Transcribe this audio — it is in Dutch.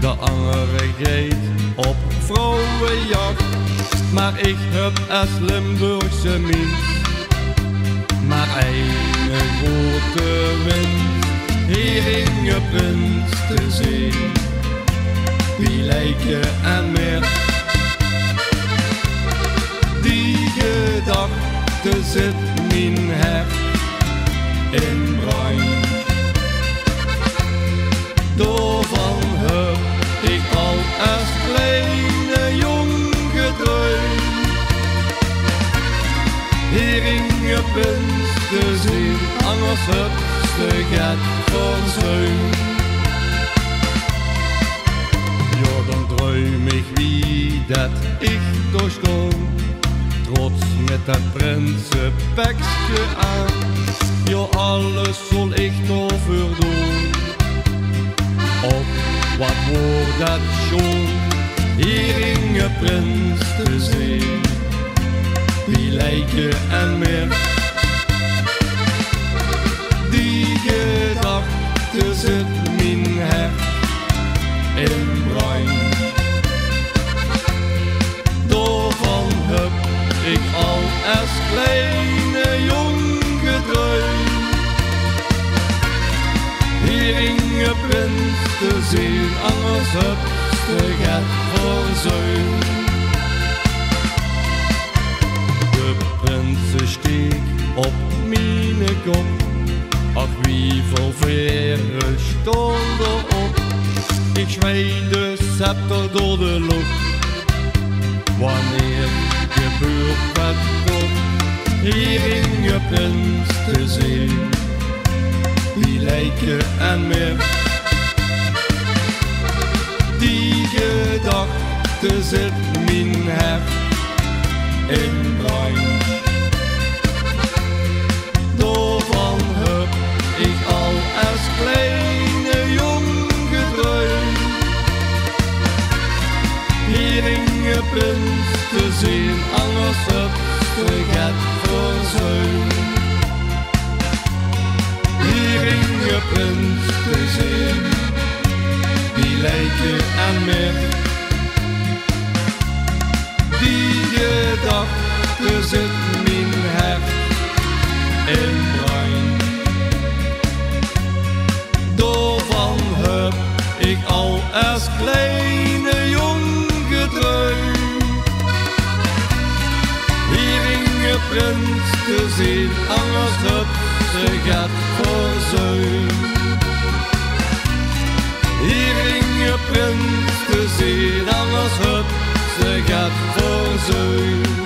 De andere geet op vrouwenjacht, maar ik heb als Limburgse mien. Maar een grote wind, hier in je prins te zien. Wie lijken en meer, die gedachte zit mijn hart in bruin. Daarvan heb ik al als kleine jong gedroomd. Hier in je prins te zien, anders heb ze gaat verzuimd. Ja, dan droom ik wie dat ik doorstond, trots met dat prinsenpekje aan. Ja, alles zal ik ervoor doen. Op wat wordt dat schoon, hier in je prins te zien. Wie lijken en meer, die gedachte zit mijn hart in bruin. Daarvan heb ik al als kleine jong gedroomd. Hier in je prins te zien, anders heb je het verzuimd. De prinsen steek op mijn kop, ach wie veel veren stonden op. Ik zwaai de scepter door de lucht, wanneer gebeurt wat komt, hier in je prins te zien. Wie lijken en meer, die gedachte zit mijn hart in bruin. Daarvan heb ik al als kleine jong gedroomd. Hier in je prins te zien, anders heb je het verzuimd. Hier in je prins te zien, die lijken en meer, die gedachte zit mijn hart in bruin. Daarvan heb ik al als kleine jong gedroomd. Hier in je prins te zien, anders heb je het verzuimd. Hier in je prins te zien, anders heb je het verzuimd.